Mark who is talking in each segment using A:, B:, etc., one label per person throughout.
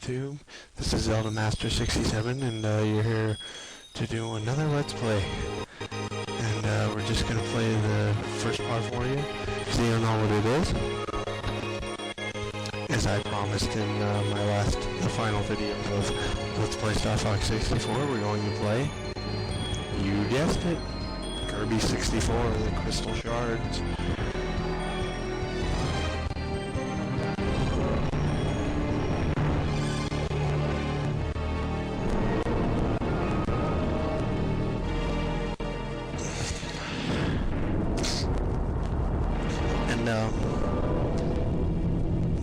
A: YouTube. This is Zelda Master 67, and you're here to do another Let's Play. And we're just gonna play the first part for you, so you know what it is. As I promised in the final video of Let's Play Star Fox 64, we're going to play, you guessed it, Kirby 64, the Crystal Shards.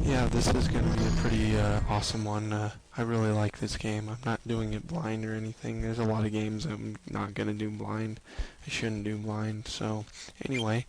A: Yeah, this is going to be a pretty awesome one. I really like this game. I'm not doing it blind or anything. There's a lot of games I'm not going to do blind. I shouldn't do blind. So, anyway.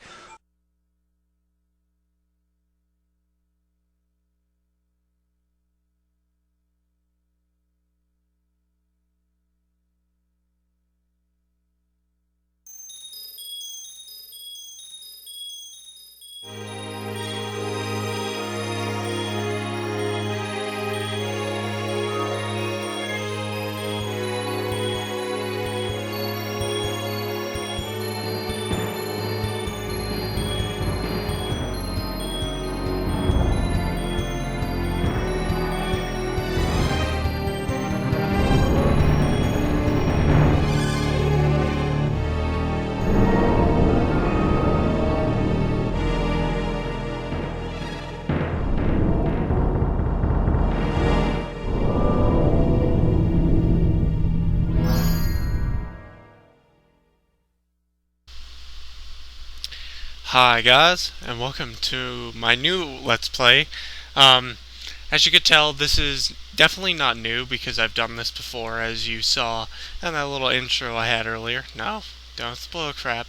B: Hi guys, and welcome to my new Let's Play. As you could tell, this is definitely not new because I've done this before, as you saw in that little intro I had earlier. No, don't spoil crap.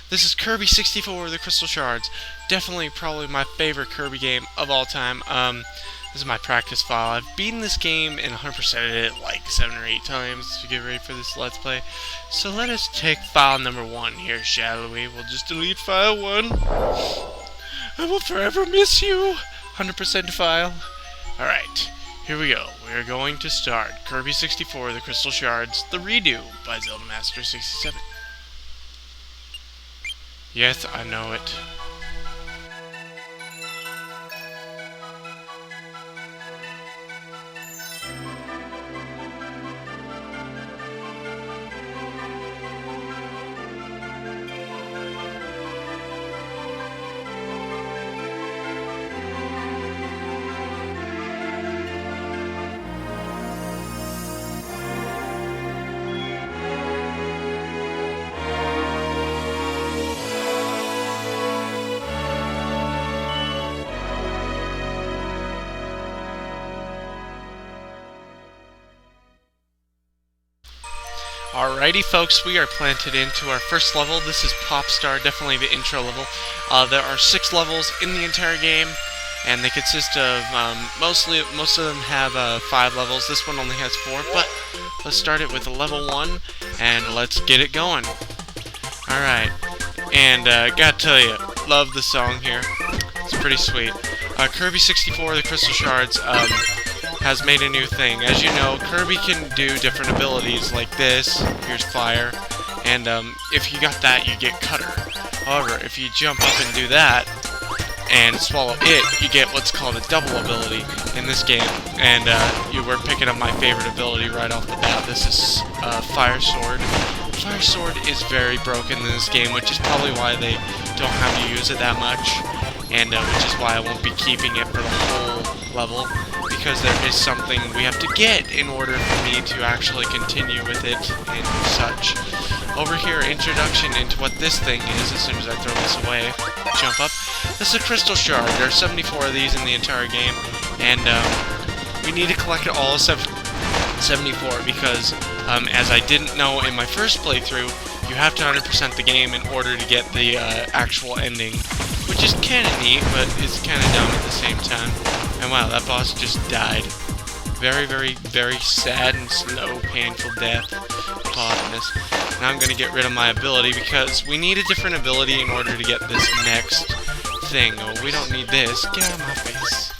B: This is Kirby 64, the Crystal Shards. Definitely probably my favorite Kirby game of all time. This is my practice file. I've beaten this game and 100%ed it like 7 or 8 times to get ready for this Let's Play. So let us take file number 1 here, shall we? We'll just delete file 1. I will forever miss you. 100% file. Alright, here we go. We are going to start Kirby 64, the Crystal Shards, the redo by Zelda Master 67. Yes, I know it. Alrighty folks, we are planted into our first level. This is Pop Star, definitely the intro level. There are 6 levels in the entire game, and they consist of, most of them have 5 levels. This one only has 4, but let's start it with level 1, and let's get it going. Alright, and gotta tell you, love the song here. It's pretty sweet. Kirby 64, the Crystal Shards, has made a new thing. As you know, Kirby can do different abilities like this. Here's fire, and if you got that, you get cutter. However, if you jump up and do that and swallow it, you get what's called a double ability in this game. And you were picking up my favorite ability right off the bat. This is Fire Sword. Fire Sword is very broken in this game, which is probably why they don't have you use it that much, and which is why I won't be keeping it for the whole level, because there is something we have to get in order for me to actually continue with it and such. Over here, introduction into what this thing is. As soon as I throw this away, jump up. This is a Crystal Shard. There are 74 of these in the entire game, and we need to collect all 74 because, as I didn't know in my first playthrough, you have to 100% the game in order to get the actual ending, which is kind of neat, but it's kind of dumb at the same time. And wow, that boss just died. Very, very, very sad and slow, painful death. Boss. Now I'm going to get rid of my ability because we need a different ability in order to get this next thing. Oh, we don't need this. Get out of my face.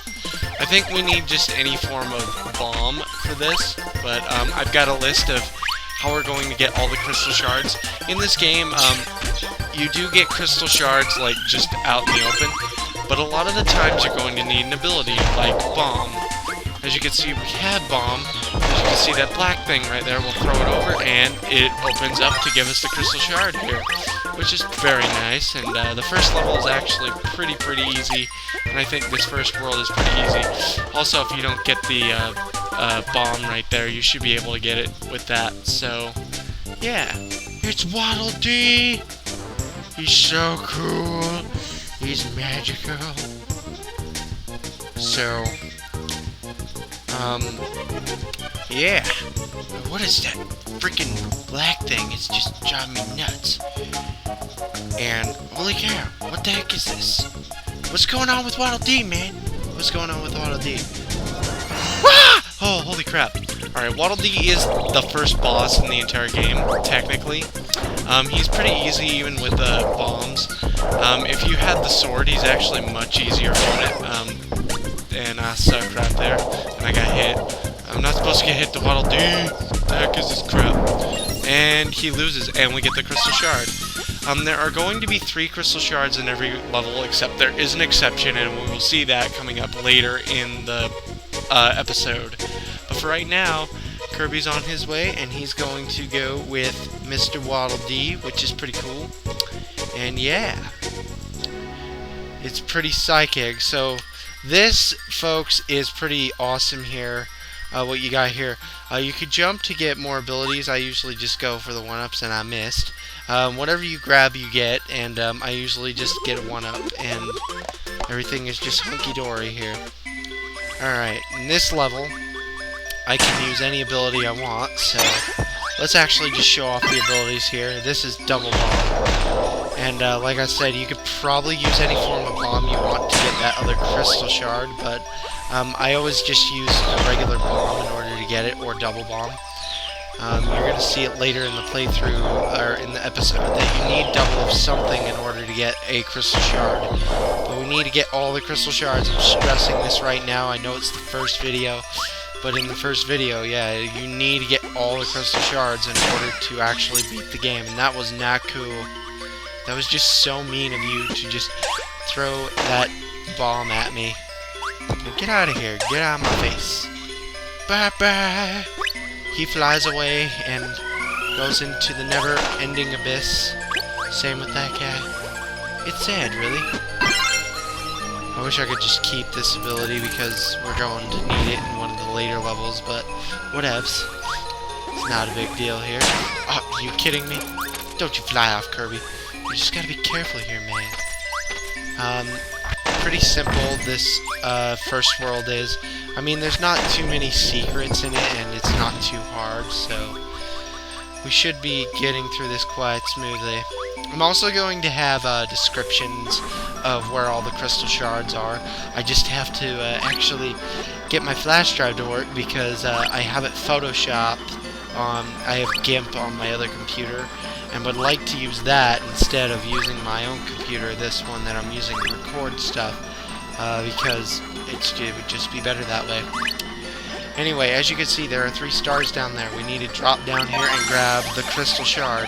B: I think we need just any form of bomb for this, but I've got a list of how we're going to get all the crystal shards. In this game, you do get crystal shards like just out in the open, but a lot of the times you're going to need an ability like bomb. As you can see, we have bomb. As you can see, that black thing right there, we'll throw it over and it opens up to give us the crystal shard here, which is very nice. And the first level is actually pretty easy, and I think this first world is pretty easy. Also, if you don't get the bomb right there, you should be able to get it with that. So yeah, it's Waddle Dee. He's so cool. He's magical. So yeah. What is that freaking black thing? It's just driving me nuts. And holy cow, what the heck is this? What's going on with Waddle Dee, man? What's going on with Waddle Dee? Ah! Oh, holy crap. Alright, Waddle Dee is the first boss in the entire game, technically. He's pretty easy even with the bombs. If you had the sword, he's actually much easier on it. And I suck right there. And I got hit. I'm not supposed to get hit to Waddle Dee. What the heck is this crap? And he loses, and we get the crystal shard. There are going to be 3 crystal shards in every level, except there is an exception, and we will see that coming up later in the episode. But for right now, Kirby's on his way, and he's going to go with Mr. Waddle Dee, which is pretty cool. And yeah, it's pretty psychic. So this, folks, is pretty awesome here. What you got here. You could jump to get more abilities. I usually just go for the 1-ups, and I missed. Whatever you grab, you get, and I usually just get a 1-up, and everything is just hunky-dory here. Alright, in this level, I can use any ability I want, so let's actually just show off the abilities here. This is double bomb. And like I said, you could probably use any form of bomb you want to get that other crystal shard, but I always just use a regular bomb in order to get it, or double bomb. You're going to see it later in the playthrough, or in the episode, that you need double of something in order to get a crystal shard. But we need to get all the crystal shards. I'm stressing this right now. I know it's the first video, but in the first video, yeah, you need to get all the crystal shards in order to actually beat the game, and that was not cool. That was just so mean of you to just throw that bomb at me. Get out of here. Get out of my face. Bye-bye. He flies away and goes into the never-ending abyss. Same with that guy. It's sad, really. I wish I could just keep this ability because we're going to need it in one of the later levels, but whatevs. It's not a big deal here. Oh, are you kidding me? Don't you fly off, Kirby. You just gotta be careful here, man. Pretty simple this first world is. I mean, there's not too many secrets in it, and it's not too hard, so we should be getting through this quite smoothly. I'm also going to have descriptions of where all the crystal shards are. I just have to actually get my flash drive to work because I have it photoshopped. I have GIMP on my other computer, and would like to use that instead of using my own computer, this one that I'm using to record stuff, because it would just be better that way. Anyway, as you can see, there are 3 stars down there. We need to drop down here and grab the crystal shard.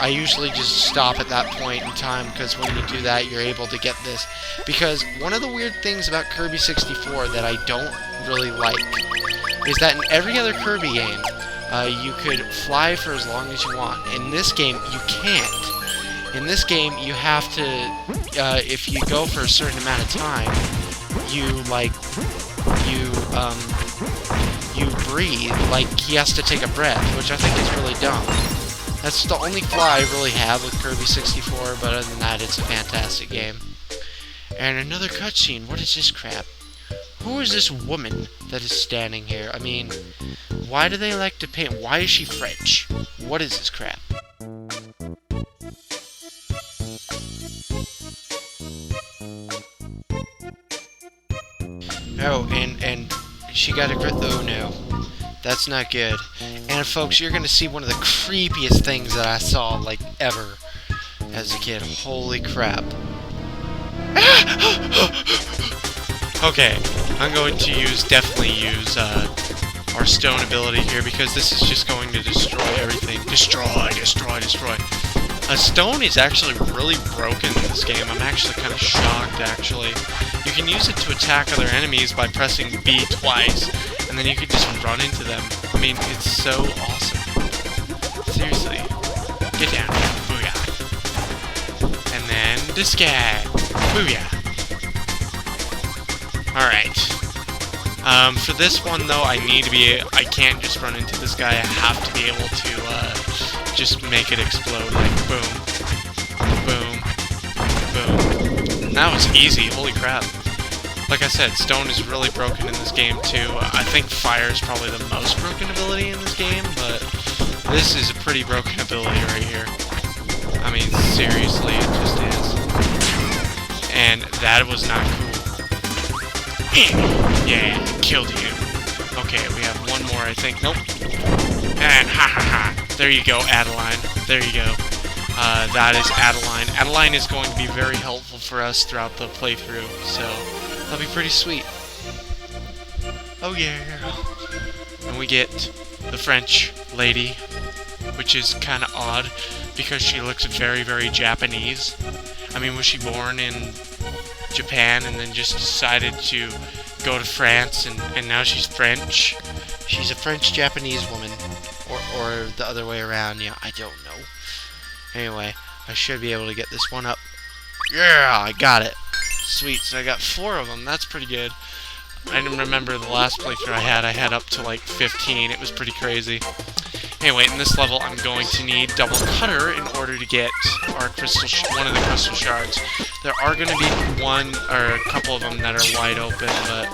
B: I usually just stop at that point in time, because when you do that, you're able to get this. Because one of the weird things about Kirby 64 that I don't really like is that in every other Kirby game, you could fly for as long as you want. In this game, you can't. In this game, you have to, if you go for a certain amount of time, you breathe, like he has to take a breath, which I think is really dumb. That's the only flaw I really have with Kirby 64, but other than that, it's a fantastic game. And another cutscene. What is this crap? Who is this woman that is standing here? I mean, why do they like to paint? Why is she French? What is this crap? Oh, and she got a crit. Oh no, that's not good. And folks, you're gonna see one of the creepiest things that I saw, like, ever as a kid. Holy crap. Okay, I'm going to definitely use our stone ability here, because this is just going to destroy everything. Destroy, destroy, destroy. Stone is actually really broken in this game. I'm actually kind of shocked, actually. You can use it to attack other enemies by pressing B twice, and then you can just run into them. I mean, it's so awesome. Seriously. Get down here. Booyah. And then this guy. Booyah. Alright. For this one, though, I can't just run into this guy. I have to be able to, just make it explode, like, boom, boom, boom. That was easy, holy crap. Like I said, stone is really broken in this game, too. I think fire is probably the most broken ability in this game, but this is a pretty broken ability right here. I mean, seriously, it just is. And that was not cool. Yeah, killed you. Okay, we have one more, I think. Nope. And ha ha ha. There you go, Adeline. There you go. That is Adeline. Adeline is going to be very helpful for us throughout the playthrough, so that'll be pretty sweet. Oh yeah. And we get the French lady, which is kind of odd, because she looks very, very Japanese. I mean, was she born in Japan and then just decided to go to France and now she's French? She's a French-Japanese woman. Or the other way around, yeah, I don't know. Anyway, I should be able to get this one up. Yeah, I got it. Sweet, so I got 4 of them. That's pretty good. I didn't remember the last playthrough I had up to like 15. It was pretty crazy. Anyway, in this level, I'm going to need double cutter in order to get our one of the crystal shards. There are going to be one or a couple of them that are wide open, but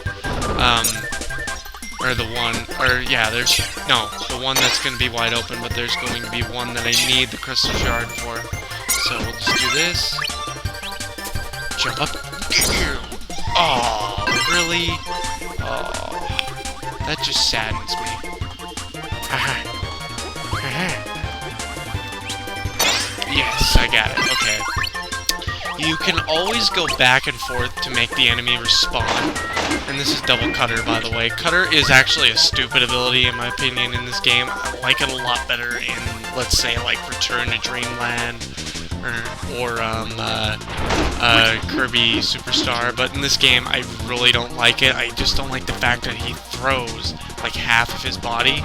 B: the one that's going to be wide open, but there's going to be one that I need the crystal shard for. So we'll just do this. Jump up. Oh, really? Oh, that just saddens me. Haha. Yes, I got it. Okay. You can always go back and forth to make the enemy respawn. And this is double cutter, by the way. Cutter is actually a stupid ability, in my opinion, in this game. I like it a lot better in, let's say, like Return to Dreamland or Kirby Superstar. But in this game, I really don't like it. I just don't like the fact that he throws like half of his body,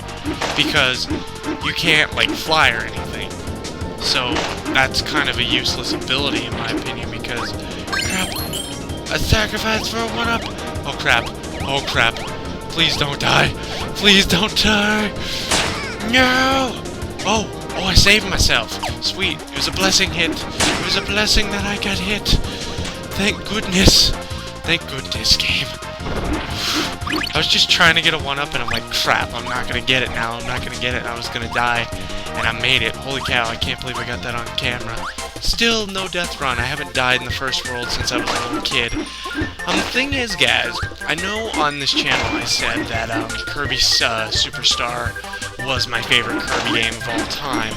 B: because you can't like fly or anything. So that's kind of a useless ability in my opinion, because crap, a sacrifice for a 1-up. Oh crap, oh crap, please don't die, please don't die, no! Oh, I saved myself, sweet, it was a blessing hit, it was a blessing that I got hit, thank goodness game. I was just trying to get a 1-up and I'm like, crap, I'm not gonna get it now, I was gonna die, and I made it. Holy cow, I can't believe I got that on camera. Still no death run, I haven't died in the first world since I was a little kid. The thing is, guys, I know on this channel I said that Kirby Superstar was my favorite Kirby game of all time.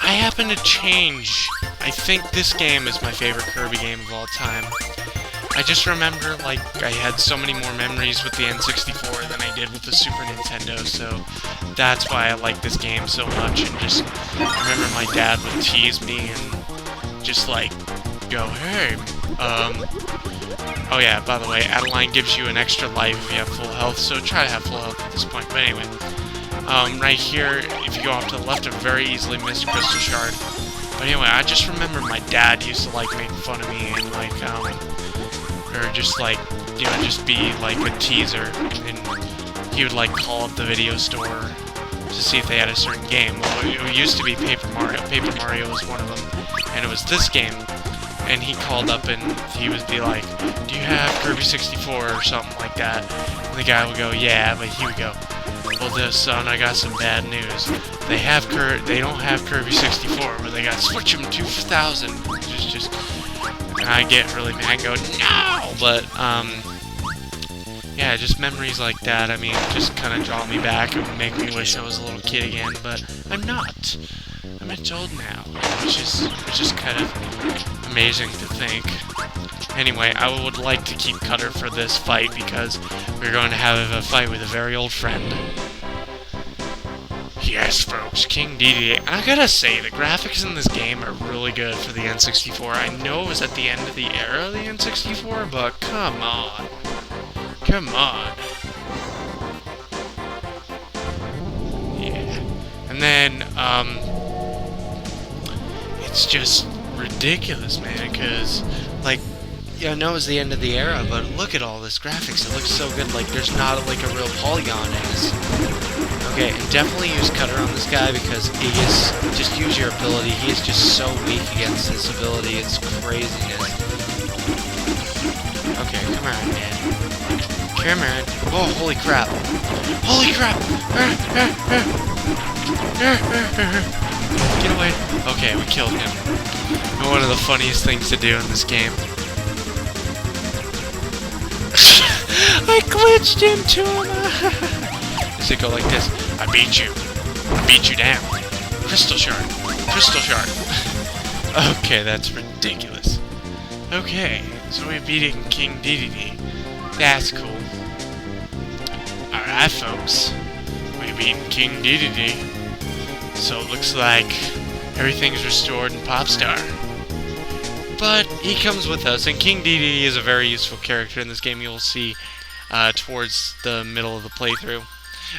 B: I happen to change. I think this game is my favorite Kirby game of all time. I just remember, like, I had so many more memories with the N64 than I did with the Super Nintendo, so that's why I like this game so much. And just I remember my dad would tease me and just, like, go, hey, oh yeah, by the way, Adeline gives you an extra life if you have full health, so try to have full health at this point. But anyway, right here, if you go off to the left, a very easily missed crystal shard. But anyway, I just remember my dad used to, like, make fun of me and, like, or just like, you know, just be like a teaser, and he would like call up the video store to see if they had a certain game. Well, it used to be Paper Mario. Paper Mario was one of them, and it was this game. And he called up and he would be like, "Do you have Kirby 64 or something like that?" And the guy would go, "Yeah," but he would go, "Well, son, I got some bad news. They don't have Kirby 64, but they got Switch 'em 2000." And I get really mad and go, no! But, yeah, just memories like that, I mean, just kind of draw me back and make me wish I was a little kid again, but I'm not. I'm much old now, which is kind of amazing to think. Anyway, I would like to keep Cutter for this fight because we're going to have a fight with a very old friend. Yes, folks, King Dedede. And I gotta say, the graphics in this game are really good for the N64. I know it was at the end of the era of the N64, but come on. Come on. Yeah. And then, it's just ridiculous, man, because, like, yeah, I know it was the end of the era, but look at all this graphics. It looks so good. Like, there's not, like, a real polygon in this. Okay, and definitely use Cutter on this guy because he is, just use your ability. He is just so weak against this ability. It's craziness. Okay, come on, man. Come on. Oh, holy crap. Holy crap! Get away. Okay, we killed him. And one of the funniest things to do in this game. I glitched into him! Does it go like this? I beat you. I beat you down. Crystal shard. Crystal shard. Okay, that's ridiculous. Okay, so we're beating King Dedede. That's cool. Alright, folks. We're beating King Dedede. So it looks like everything's restored in Popstar. But he comes with us, and King Dedede is a very useful character in this game. You'll see towards the middle of the playthrough.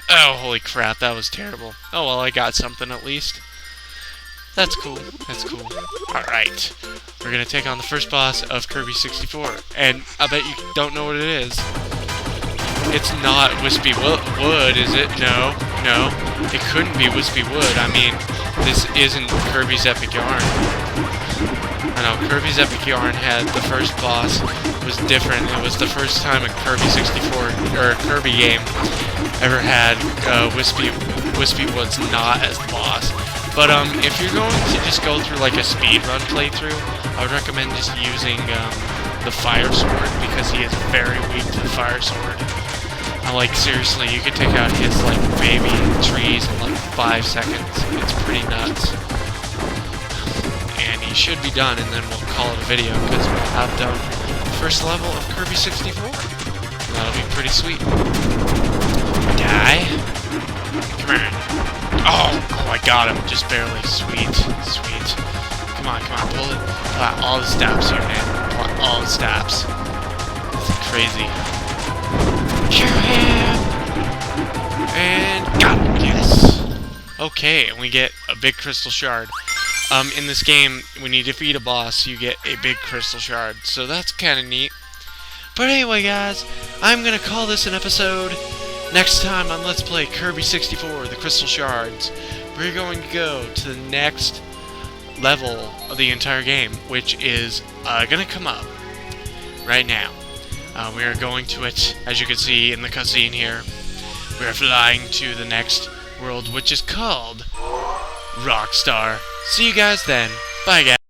B: Oh, holy crap, that was terrible. Oh, well, I got something at least. That's cool. That's cool. Alright. We're gonna take on the first boss of Kirby 64. And I bet you don't know what it is. It's not Wispy Wood, is it? No. No. It couldn't be Wispy Wood. I mean, this isn't Kirby's Epic Yarn. I know, Kirby's Epic Yarn had the first boss was different. It was the first time a Kirby 64 or a Kirby game ever had Wispy Wood's not as the boss. But if you're going to just go through like a speedrun playthrough, I would recommend just using the Fire Sword because he is very weak to the Fire Sword. Like seriously, you could take out his like baby trees in like 5 seconds. It's pretty nuts. And he should be done, and then we'll call it a video because we'll have done the first level of Kirby 64. That'll be pretty sweet. Die. Come on. Oh, I got him. Just barely. Sweet. Sweet. Come on, pull it. Pull out all the stops here, man. Pull out all the stops. That's crazy. Kill him! And got him. Yes. Okay, and we get a big crystal shard. In this game, when you defeat a boss, you get a big crystal shard. So that's kind of neat. But anyway, guys, I'm going to call this an episode. Next time on Let's Play Kirby 64, the Crystal Shards, we're going to go to the next level of the entire game, which is going to come up right now. We are going to it, as you can see in the cutscene here. We are flying to the next world, which is called Rockstar. See you guys then. Bye, guys.